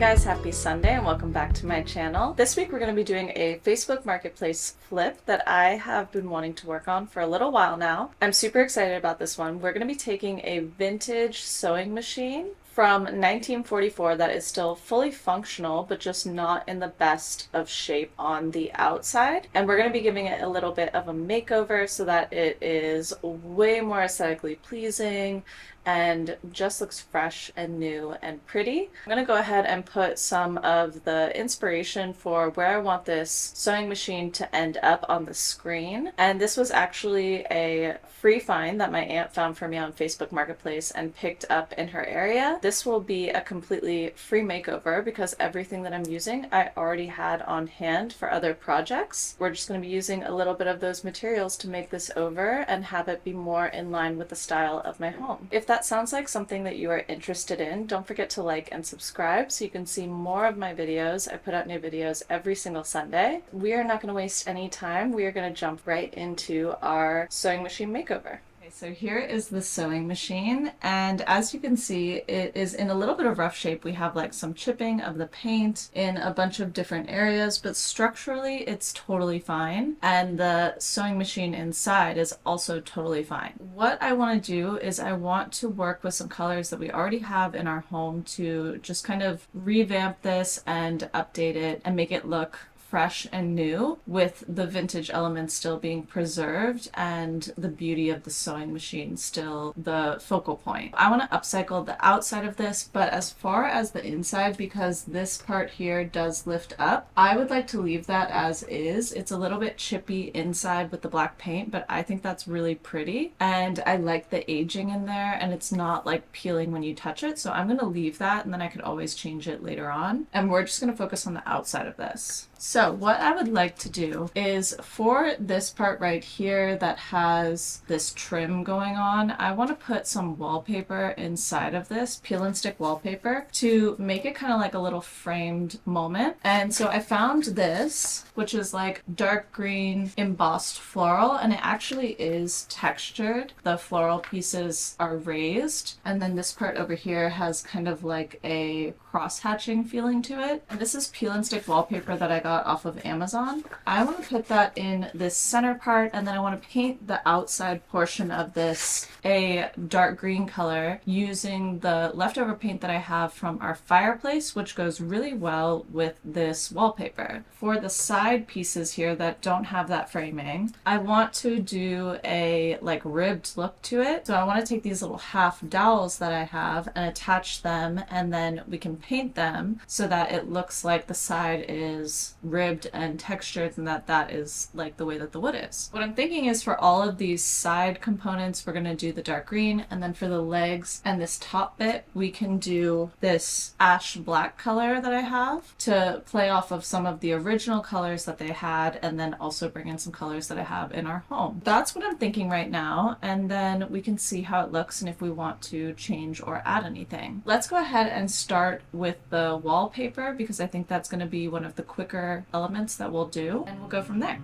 guys, happy Sunday and welcome back to my channel. This week we're going to be doing a Facebook Marketplace flip that I have been wanting to work on for a little while now. I'm super excited about this one. We're going to be taking a vintage sewing machine from 1944 that is still fully functional but just not in the best of shape on the outside, and we're going to be giving it a little bit of a makeover so that it is way more aesthetically pleasing and just looks fresh and new and pretty. I'm going to go ahead and put some of the inspiration for where I want this sewing machine to end up on the screen. And this was actually a free find that my aunt found for me on Facebook Marketplace and picked up in her area. This will be a completely free makeover because everything that I'm using I already had on hand for other projects. We're just going to be using a little bit of those materials to make this over and have it be more in line with the style of my home. If that sounds like something that you are interested in, don't forget to like and subscribe so you can see more of my videos. I put out new videos every single Sunday. We are not going to waste any time. We are going to jump right into our sewing machine makeover. So here is the sewing machine, and as you can see, it is in a little bit of rough shape. We have like some chipping of the paint in a bunch of different areas, but structurally it's totally fine, and the sewing machine inside is also totally fine. What I want to do is I want to work with some colors that we already have in our home to just kind of revamp this and update it and make it look fresh and new, with the vintage elements still being preserved and the beauty of the sewing machine still the focal point. I want to upcycle the outside of this, but as far as the inside, because this part here does lift up, I would like to leave that as is. It's a little bit chippy inside with the black paint, but I think that's really pretty, and I like the aging in there, and it's not like peeling when you touch it, so I'm going to leave that, and then I could always change it later on. And we're just going to focus on the outside of this. So what I would like to do is, for this part right here that has this trim going on, I want to put some wallpaper inside of this, peel and stick wallpaper, to make it kind of like a little framed moment. And so I found this, which is like dark green embossed floral, and it actually is textured. The floral pieces are raised, and then this part over here has kind of like a cross-hatching feeling to it. And this is peel and stick wallpaper that I got off of Amazon. I want to put that in this center part, and then I want to paint the outside portion of this a dark green color using the leftover paint that I have from our fireplace, which goes really well with this wallpaper. For the side pieces here that don't have that framing, I want to do a like ribbed look to it. So I want to take these little half dowels that I have and attach them, and then we can paint them so that it looks like the side is ribbed and textured, and that is like the way that the wood is. What I'm thinking is, for all of these side components, we're going to do the dark green, and then for the legs and this top bit, we can do this ash black color that I have to play off of some of the original colors that they had, and then also bring in some colors that I have in our home. That's what I'm thinking right now, and then we can see how it looks and if we want to change or add anything. Let's go ahead and start with the wallpaper, because I think that's going to be one of the quicker elements that we'll do, and we'll go from there.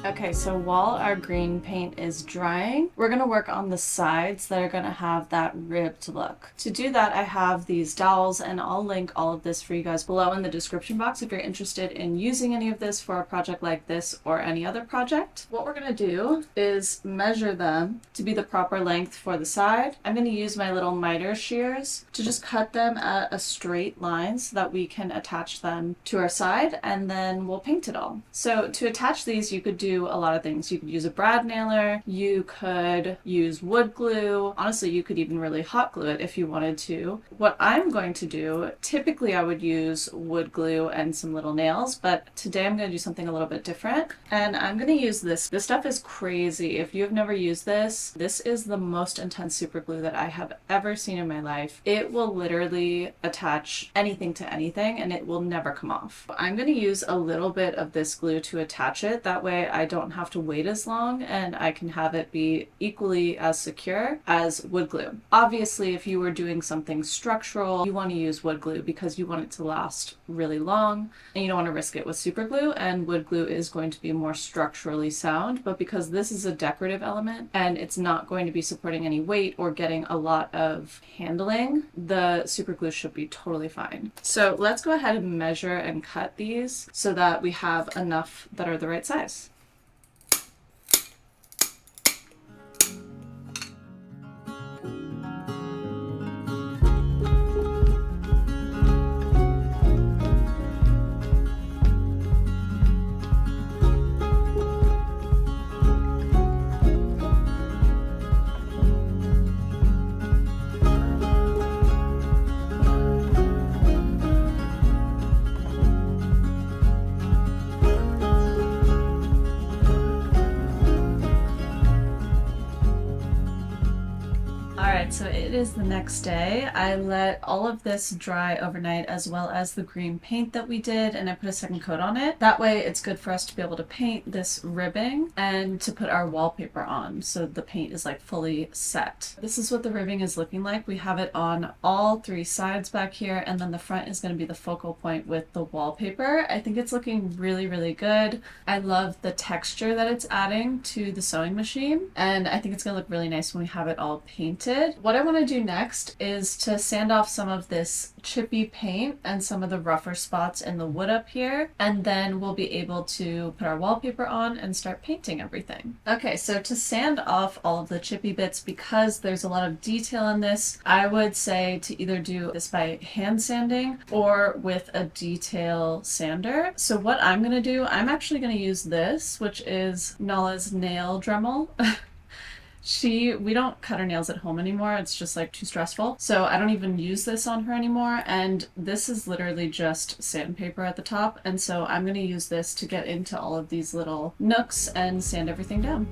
Okay, so while our green paint is drying, we're going to work on the sides that are going to have that ribbed look. To do that, I have these dowels, and I'll link all of this for you guys below in the description box if you're interested in using any of this for a project like this or any other project. What we're going to do is measure them to be the proper length for the side. I'm going to use my little miter shears to just cut them at a straight line so that we can attach them to our side, and then we'll paint it all. So to attach these, you could do do a lot of things. You could use a brad nailer, you could use wood glue. Honestly, you could even really hot glue it if you wanted to. What I'm going to do, typically I would use wood glue and some little nails, but today I'm going to do something a little bit different. And I'm going to use this. This stuff is crazy. If you've never used this, this is the most intense super glue that I have ever seen in my life. It will literally attach anything to anything and it will never come off. I'm going to use a little bit of this glue to attach it. That way I don't have to wait as long and I can have it be equally as secure as wood glue. Obviously, if you were doing something structural, you want to use wood glue because you want it to last really long and you don't want to risk it with super glue, and wood glue is going to be more structurally sound. But because this is a decorative element and it's not going to be supporting any weight or getting a lot of handling, the super glue should be totally fine. So let's go ahead and measure and cut these so that we have enough that are the right size. So it is the next day. I let all of this dry overnight as well as the green paint that we did, and I put a second coat on it. That way it's good for us to be able to paint this ribbing and to put our wallpaper on so the paint is like fully set. This is what the ribbing is looking like. We have it on all three sides back here, and then the front is going to be the focal point with the wallpaper. I think it's looking really, really good. I love the texture that it's adding to the sewing machine, and I think it's going to look really nice when we have it all painted. What I want to do next is to sand off some of this chippy paint and some of the rougher spots in the wood up here, and then we'll be able to put our wallpaper on and start painting everything. Okay, so to sand off all of the chippy bits, because there's a lot of detail in this, I would say to either do this by hand sanding or with a detail sander. So what I'm going to do, I'm actually going to use this, which is Nala's nail Dremel. We don't cut our nails at home anymore. It's just like too stressful. So I don't even use this on her anymore. And this is literally just sandpaper at the top. And so I'm going to use this to get into all of these little nooks and sand everything down.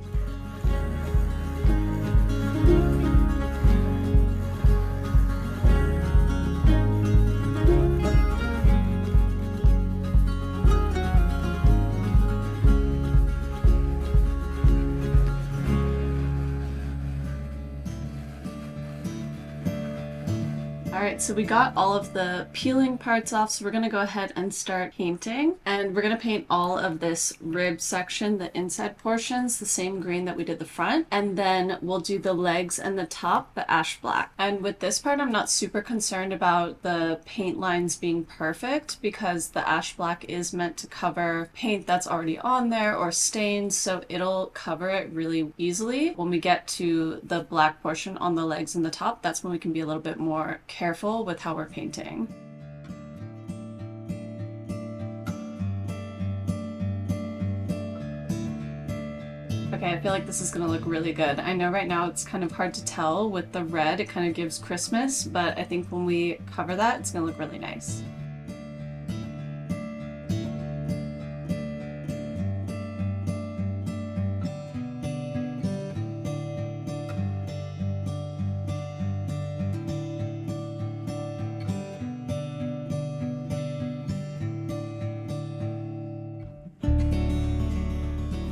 Alright, so we got all of the peeling parts off, so we're going to go ahead and start painting. And we're going to paint all of this rib section, the inside portions, the same green that we did the front. And then we'll do the legs and the top, the ash black. And with this part, I'm not super concerned about the paint lines being perfect because the ash black is meant to cover paint that's already on there or stains, so it'll cover it really easily. When we get to the black portion on the legs and the top, that's when we can be a little bit more careful with how we're painting. Okay, I feel like this is gonna look really good. I know right now it's kind of hard to tell with the red, it kind of gives Christmas, but I think when we cover that, it's gonna look really nice.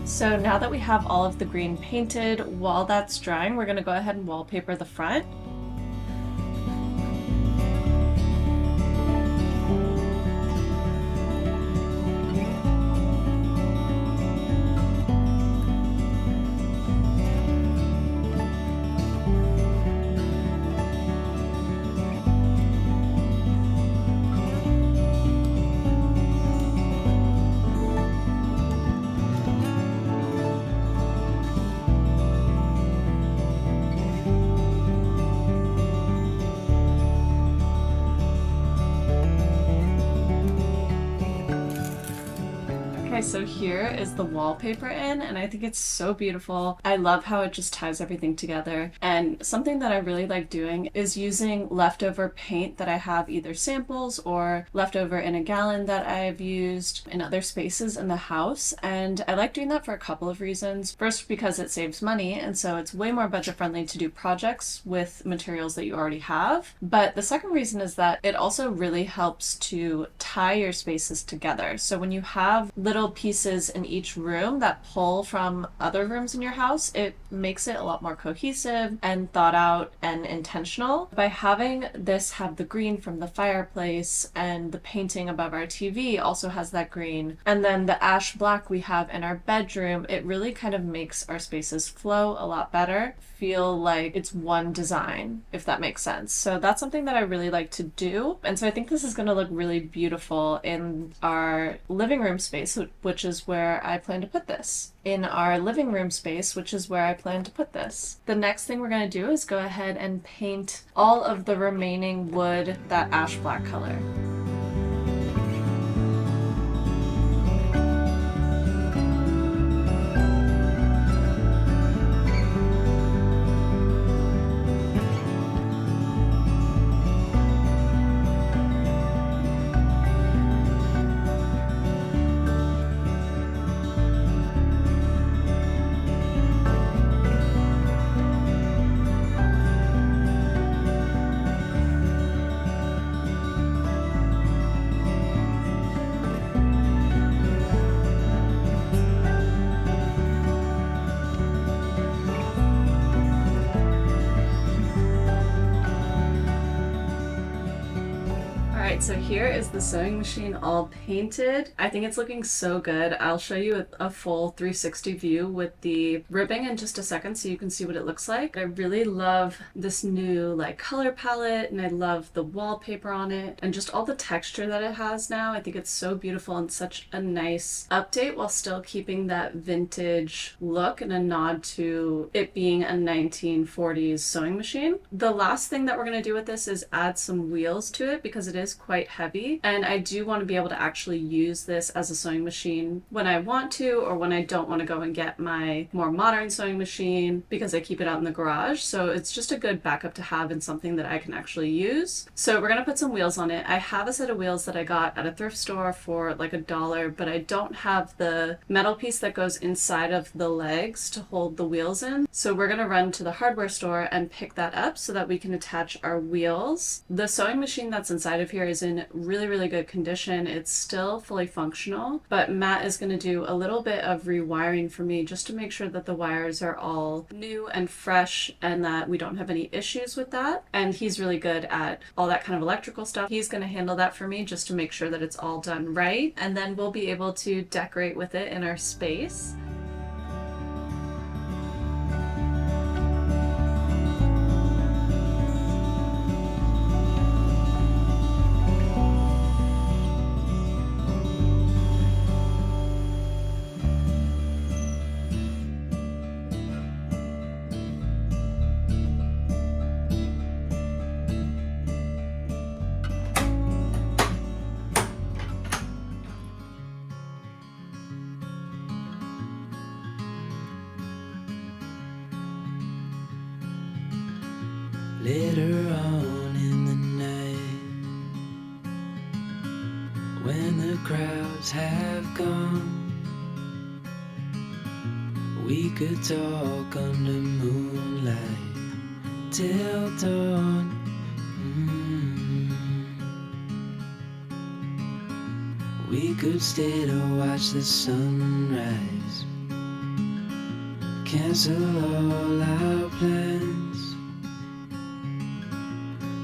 So now that we have all of the green painted, while that's drying, we're going to go ahead and wallpaper the front. So here is the wallpaper in, and I think it's so beautiful. I love how it just ties everything together. And something that I really like doing is using leftover paint that I have either samples or leftover in a gallon that I've used in other spaces in the house. And I like doing that for a couple of reasons. First, because it saves money, and so it's way more budget friendly to do projects with materials that you already have. But the second reason is that it also really helps to tie your spaces together. So when you have little pieces in each room that pull from other rooms in your house, it makes it a lot more cohesive and thought out and intentional. By having this have the green from the fireplace, and the painting above our TV also has that green, and then the ash black we have in our bedroom, it really kind of makes our spaces flow a lot better, feel like it's one design, if that makes sense. So that's something that I really like to do. And so I think this is going to look really beautiful in our living room space, which is where I plan to put this. In our living room space, which is where I plan to put this. The next thing we're going to do is go ahead and paint all of the remaining wood that ash black color. So here is the sewing machine all painted. I think it's looking so good. I'll show you a full 360 view with the ribbing in just a second so you can see what it looks like. I really love this new color palette, and I love the wallpaper on it and just all the texture that it has now. I think it's so beautiful and such a nice update while still keeping that vintage look and a nod to it being a 1940s sewing machine. The last thing that we're going to do with this is add some wheels to it because it is quite heavy, and I do want to be able to actually use this as a sewing machine when I want to, or when I don't want to go and get my more modern sewing machine because I keep it out in the garage. So it's just a good backup to have and something that I can actually use. So we're going to put some wheels on it. I have a set of wheels that I got at a thrift store for like $1, but I don't have the metal piece that goes inside of the legs to hold the wheels in. So we're going to run to the hardware store and pick that up so that we can attach our wheels. The sewing machine that's inside of here is in really, really good condition. It's still fully functional, but Matt is going to do a little bit of rewiring for me just to make sure that the wires are all new and fresh and that we don't have any issues with that. And he's really good at all that kind of electrical stuff. He's going to handle that for me just to make sure that it's all done right, and then we'll be able to decorate with it in our space. Later on in the night, when the crowds have gone, we could talk under moonlight till dawn. We could stay to watch the sunrise, cancel all our plans.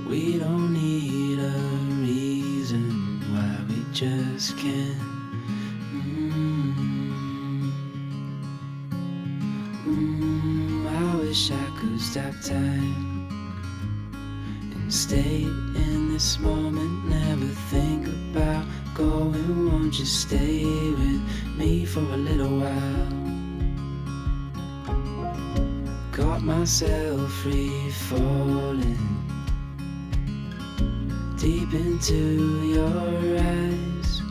We don't need a reason why we just can't. I wish I could stop time and stay in this moment, never think about going. Won't you stay with me for a little while? Got myself free falling deep into your eyes.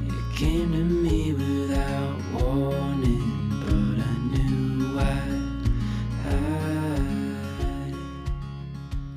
You came to me without warning, but I knew why.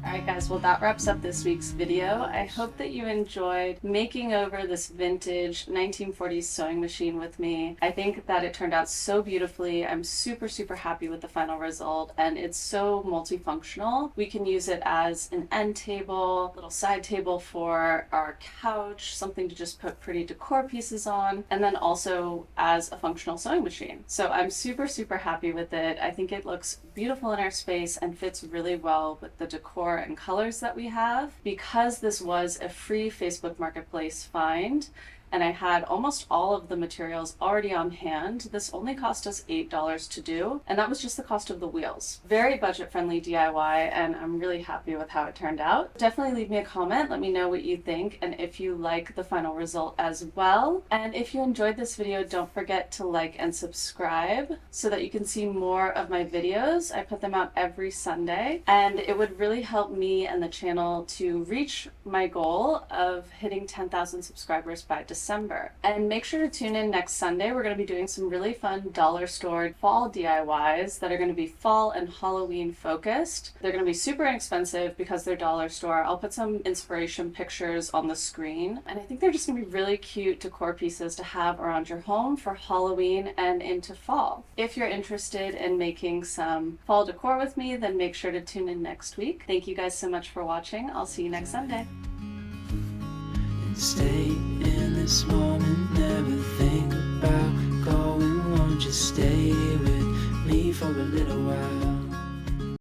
Alright guys, well that wraps up this week's video. I hope that you enjoyed making over this vintage 1940s sewing machine with me. I think that it turned out so beautifully. I'm super happy with the final result, and it's so multifunctional. We can use it as an end table, little side table for our couch, something to just put pretty decor pieces on, and then also as a functional sewing machine. So I'm super happy with it. I think it looks beautiful in our space and fits really well with the decor and colors that we have. Because this was a free Facebook Marketplace find, and I had almost all of the materials already on hand, this only cost us $8 to do, and that was just the cost of the wheels. Very budget-friendly DIY, and I'm really happy with how it turned out. Definitely leave me a comment, let me know what you think, and if you like the final result as well. And if you enjoyed this video, don't forget to like and subscribe so that you can see more of my videos. I put them out every Sunday, and it would really help me and the channel to reach my goal of hitting 10,000 subscribers by December. And make sure to tune in next Sunday. We're going to be doing some really fun dollar store fall DIYs that are going to be fall and Halloween focused. They're going to be super inexpensive because they're dollar store. I'll put some inspiration pictures on the screen, and I think they're just going to be really cute decor pieces to have around your home for Halloween and into fall. If you're interested in making some fall decor with me, then make sure to tune in next week. Thank you guys so much for watching. I'll see you next Sunday. Stay in this moment, never think about going. Won't you stay with me for a little while?